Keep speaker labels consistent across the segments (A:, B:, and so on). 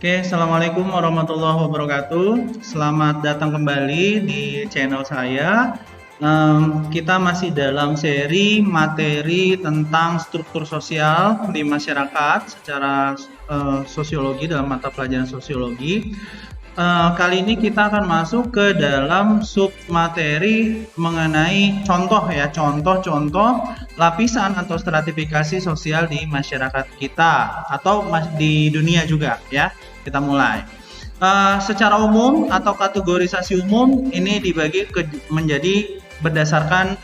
A: Oke, Assalamualaikum warahmatullahi wabarakatuh. Selamat datang kembali di channel saya. Kita masih dalam seri materi tentang struktur sosial di masyarakat secara sosiologi dalam mata pelajaran sosiologi. Kali ini kita akan masuk ke dalam sub materi mengenai contoh lapisan atau stratifikasi sosial di masyarakat kita atau di dunia juga ya. Kita mulai. Secara umum atau kategorisasi umum ini dibagi menjadi berdasarkan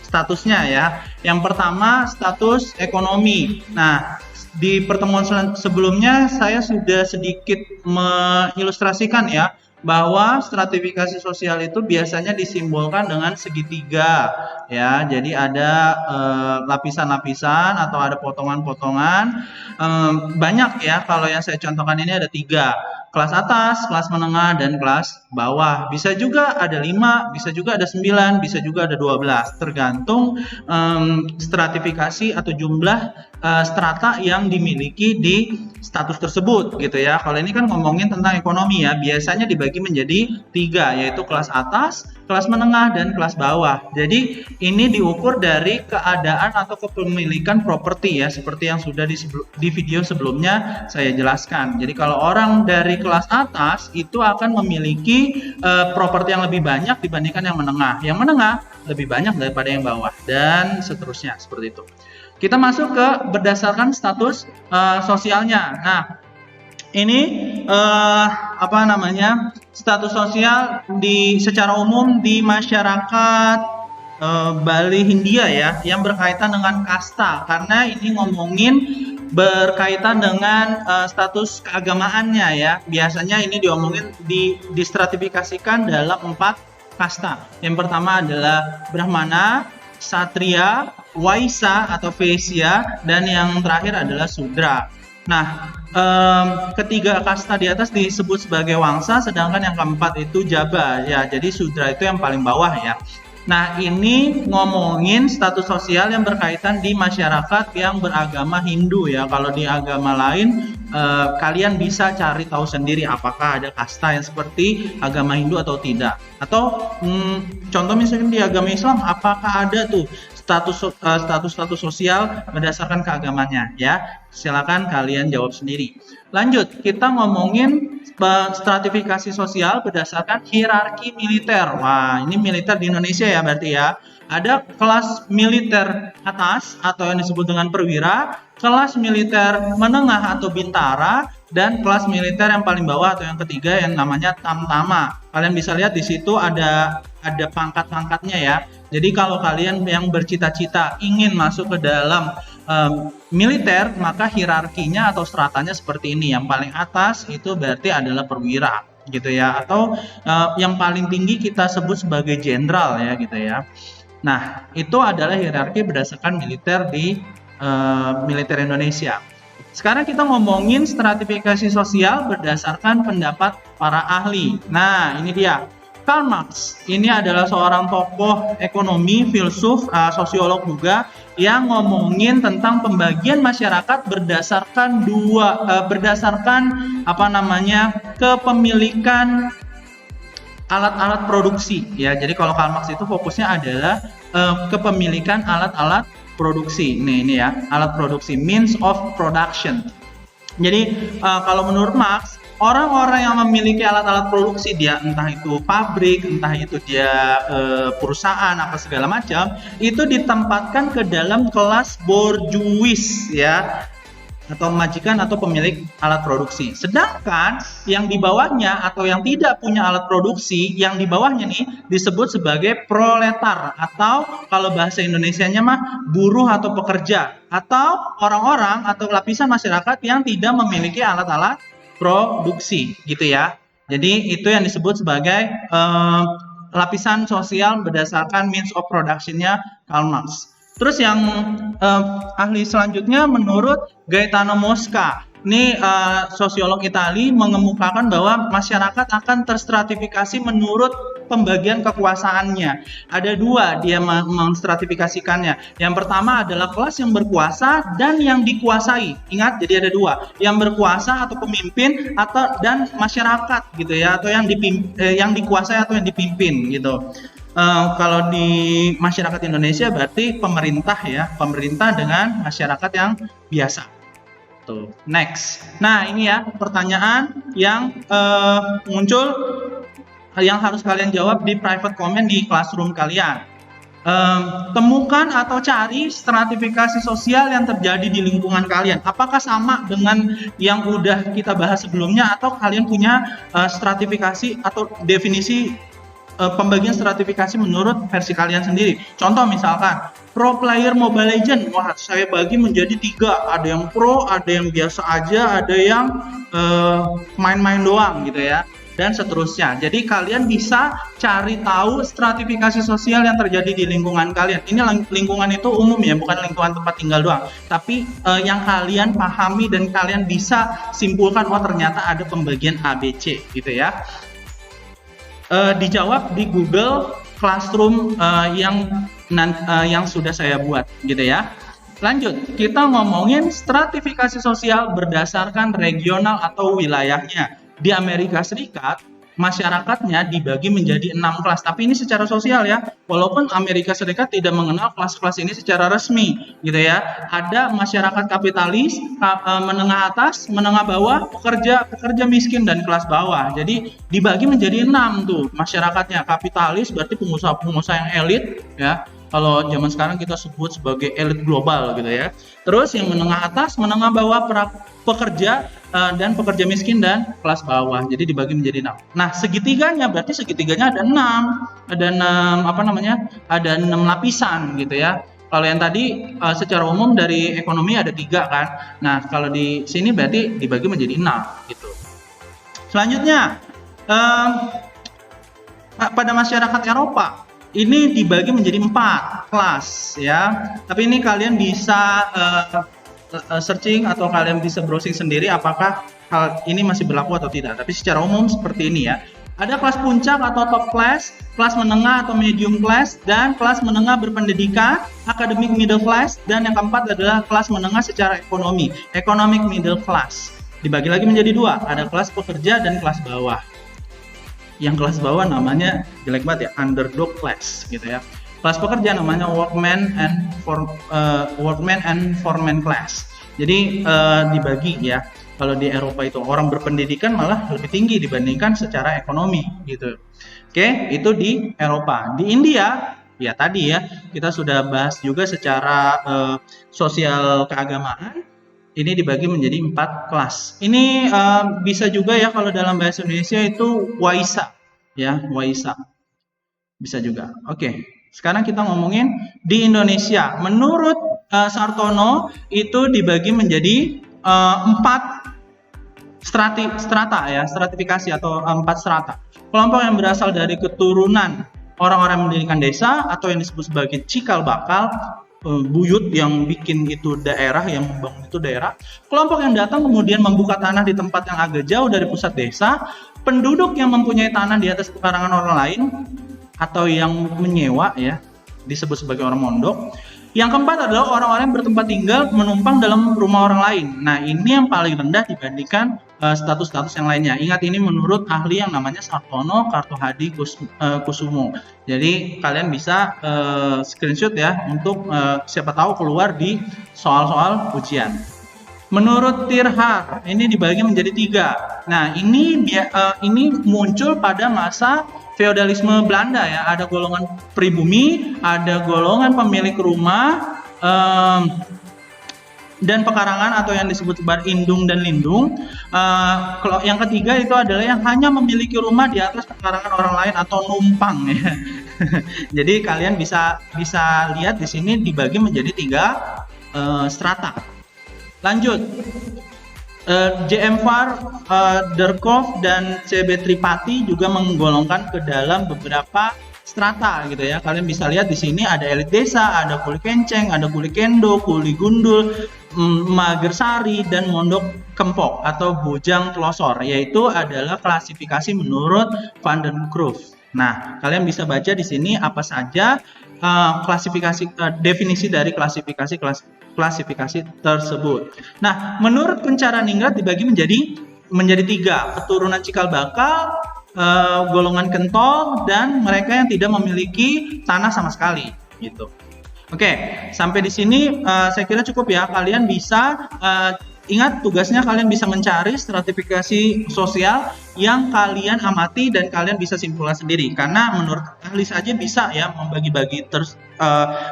A: statusnya ya. Yang pertama status ekonomi. Nah, di pertemuan sebelumnya saya sudah sedikit mengilustrasikan ya bahwa stratifikasi sosial itu biasanya disimbolkan dengan segitiga ya. Jadi ada lapisan-lapisan atau ada potongan-potongan. Banyak ya, kalau yang saya contohkan ini ada 3. Kelas atas, kelas menengah, dan kelas bawah. Bisa juga ada 5, bisa juga ada 9, bisa juga ada 12. Tergantung stratifikasi atau jumlah strata yang dimiliki di status tersebut gitu ya. Kalau ini kan ngomongin tentang ekonomi ya, biasanya dibagi menjadi 3, yaitu kelas atas, kelas menengah, dan kelas bawah. Jadi ini diukur dari keadaan atau kepemilikan properti ya, seperti yang sudah di video sebelumnya saya jelaskan. Jadi kalau orang dari kelas atas itu akan memiliki properti yang lebih banyak dibandingkan yang menengah. Yang menengah lebih banyak daripada yang bawah, dan seterusnya seperti itu. Kita masuk ke berdasarkan status sosialnya. Nah, ini status sosial secara umum di masyarakat Bali Hindia ya, yang berkaitan dengan kasta, karena ini ngomongin berkaitan dengan status keagamaannya ya. Biasanya ini distratifikasikan dalam 4 kasta. Yang pertama adalah Brahmana, Satria, Waisa atau Vaisya, dan yang terakhir adalah Sudra. Nah, ketiga kasta di atas disebut sebagai Wangsa, sedangkan yang keempat itu Jaba ya. Jadi Sudra itu yang paling bawah ya. Nah, ini ngomongin status sosial yang berkaitan di masyarakat yang beragama Hindu ya. Kalau di agama lain kalian bisa cari tahu sendiri apakah ada kasta yang seperti agama Hindu atau tidak. Atau contoh misalnya di agama Islam, apakah ada tuh status sosial berdasarkan keagamannya ya. Silakan kalian jawab sendiri. Lanjut, kita ngomongin stratifikasi sosial berdasarkan hierarki militer. Wah, ini militer di Indonesia ya berarti ya. Ada kelas militer atas atau yang disebut dengan perwira, kelas militer menengah atau bintara, dan kelas militer yang paling bawah atau yang ketiga yang namanya tamtama. Kalian bisa lihat di situ ada pangkat-pangkatnya ya. Jadi kalau kalian yang bercita-cita ingin masuk ke dalam militer, maka hierarkinya atau stratanya seperti ini. Yang paling atas itu berarti adalah perwira gitu ya, atau yang paling tinggi kita sebut sebagai jenderal ya gitu ya. Nah, itu adalah hierarki berdasarkan militer di militer Indonesia. Sekarang kita ngomongin stratifikasi sosial berdasarkan pendapat para ahli. Nah, ini dia. Karl Marx ini adalah seorang tokoh ekonomi, filsuf, sosiolog juga, yang ngomongin tentang pembagian masyarakat berdasarkan kepemilikan alat-alat produksi ya. Jadi kalau Karl Marx itu fokusnya adalah kepemilikan alat-alat produksi. Ini ya, alat produksi, means of production. Jadi kalau menurut Marx, orang-orang yang memiliki alat-alat produksi, dia entah itu pabrik, entah itu dia perusahaan apa segala macam, itu ditempatkan ke dalam kelas bourgeois ya, atau majikan atau pemilik alat produksi. Sedangkan yang di bawahnya atau yang tidak punya alat produksi, yang di bawahnya nih disebut sebagai proletar, atau kalau bahasa Indonesianya mah buruh atau pekerja, atau orang-orang atau lapisan masyarakat yang tidak memiliki alat-alat produksi gitu ya. Jadi itu yang disebut sebagai lapisan sosial berdasarkan means of production-nya Karl Marx. Terus yang ahli selanjutnya menurut Gaetano Mosca. Ini sosiolog Itali mengemukakan bahwa masyarakat akan terstratifikasi menurut pembagian kekuasaannya. Ada dua dia menstratifikasikannya. Yang pertama adalah kelas yang berkuasa dan yang dikuasai. Ingat, jadi ada dua, yang berkuasa atau pemimpin dan masyarakat gitu ya, atau yang dikuasai atau yang dipimpin gitu. Kalau di masyarakat Indonesia berarti pemerintah ya, pemerintah dengan masyarakat yang biasa. Tuh, next. Nah, ini ya pertanyaan yang muncul yang harus kalian jawab di private comment di classroom kalian. Temukan atau cari stratifikasi sosial yang terjadi di lingkungan kalian. Apakah sama dengan yang udah kita bahas sebelumnya, atau kalian punya stratifikasi atau definisi pembagian stratifikasi menurut versi kalian sendiri? Contoh misalkan pro player Mobile Legends, wah saya bagi menjadi 3, ada yang pro, ada yang biasa aja, ada yang main-main doang gitu ya, dan seterusnya. Jadi kalian bisa cari tahu stratifikasi sosial yang terjadi di lingkungan kalian. Ini lingkungan itu umum ya, bukan lingkungan tempat tinggal doang, tapi yang kalian pahami dan kalian bisa simpulkan, oh ternyata ada pembagian ABC gitu ya. Dijawab di Google Classroom yang sudah saya buat gitu ya. Lanjut, kita ngomongin stratifikasi sosial berdasarkan regional atau wilayahnya. Di Amerika Serikat, masyarakatnya dibagi menjadi 6 kelas, tapi ini secara sosial ya, walaupun Amerika Serikat tidak mengenal kelas-kelas ini secara resmi gitu ya. Ada masyarakat kapitalis, menengah atas, menengah bawah, pekerja miskin, dan kelas bawah. Jadi dibagi menjadi 6 tuh masyarakatnya. Kapitalis berarti pengusaha-pengusaha yang elit ya, kalau zaman sekarang kita sebut sebagai elit global gitu ya. Terus yang menengah atas, menengah bawah, pekerja, dan pekerja miskin, dan kelas bawah. Jadi dibagi menjadi 6. Nah, segitiganya berarti segitiganya ada 6. Ada 6 ada 6 lapisan gitu ya. Kalau yang tadi secara umum dari ekonomi ada 3 kan. Nah, kalau di sini berarti dibagi menjadi 6 gitu. Selanjutnya pada masyarakat Eropa ini dibagi menjadi 4 kelas ya. Tapi ini kalian bisa searching atau kalian bisa browsing sendiri apakah hal ini masih berlaku atau tidak. Tapi secara umum seperti ini ya. Ada kelas puncak atau top class, kelas menengah atau medium class, dan kelas menengah berpendidikan, academic middle class, dan yang keempat adalah kelas menengah secara ekonomi, economic middle class. Dibagi lagi menjadi 2, ada kelas pekerja dan kelas bawah. Yang kelas bawah namanya jelek banget ya, underdog class gitu ya. Kelas pekerja namanya workman and foreman class. Jadi dibagi ya. Kalau di Eropa itu orang berpendidikan malah lebih tinggi dibandingkan secara ekonomi gitu. Oke, itu di Eropa. Di India ya tadi ya kita sudah bahas juga secara sosial keagamaan. Ini dibagi menjadi 4 kelas. Ini bisa juga ya kalau dalam bahasa Indonesia itu waisa ya, waisa. Bisa juga. Oke. Sekarang kita ngomongin di Indonesia. Menurut Sartono itu dibagi menjadi 4 strata ya, stratifikasi atau 4 strata. Kelompok yang berasal dari keturunan orang-orang mendirikan desa atau yang disebut sebagai cikal bakal, buyut yang bikin itu daerah, yang membangun itu daerah. Kelompok yang datang kemudian membuka tanah di tempat yang agak jauh dari pusat desa. Penduduk yang mempunyai tanah di atas pekarangan orang lain atau yang menyewa ya, disebut sebagai orang mondok. Yang keempat adalah orang-orang yang bertempat tinggal menumpang dalam rumah orang lain. Nah, ini yang paling rendah dibandingkan status-status yang lainnya. Ingat, ini menurut ahli yang namanya Sartono Kartohadi Kusumo. Jadi kalian bisa screenshot ya untuk siapa tahu keluar di soal-soal ujian. Menurut Tirhar, ini dibagi menjadi 3. Nah, ini muncul pada masa feodalisme Belanda ya. Ada golongan pribumi, ada golongan pemilik rumah, dan pekarangan atau yang disebut sebagai indung dan lindung. Yang ketiga itu adalah yang hanya memiliki rumah di atas pekarangan orang lain atau numpang ya. Jadi kalian bisa lihat di sini dibagi menjadi 3 strata. Lanjut, J.M. Farr, Durkheim, dan C.B. Tripati juga menggolongkan ke dalam beberapa strata gitu ya. Kalian bisa lihat di sini ada elit desa, ada kuli kenceng, ada kuli kendo, kuli gundul, magersari, dan mondok kempok atau bujang telosor, yaitu adalah klasifikasi menurut Van den Cruyff Nah, kalian bisa baca di sini apa saja definisi dari klasifikasi tersebut. Nah, menurut pencarian dibagi menjadi tiga: keturunan cikal bakal, golongan kentol, dan mereka yang tidak memiliki tanah sama sekali, gitu. Oke, sampai di sini saya kira cukup ya. Kalian bisa ingat tugasnya, kalian bisa mencari stratifikasi sosial yang kalian amati dan kalian bisa simpulkan sendiri. Karena menurut ahli saja bisa ya membagi-bagi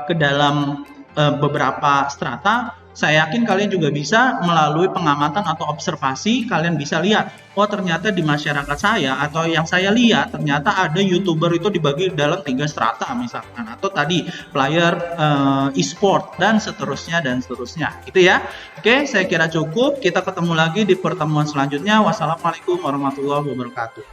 A: ke dalam beberapa strata. Saya yakin kalian juga bisa melalui pengamatan atau observasi, kalian bisa lihat, oh ternyata di masyarakat saya atau yang saya lihat ternyata ada YouTuber itu dibagi dalam 3 strata misalkan, atau tadi player e-sport dan seterusnya gitu ya. Oke, saya kira cukup. Kita ketemu lagi di pertemuan selanjutnya. Wassalamualaikum warahmatullahi wabarakatuh.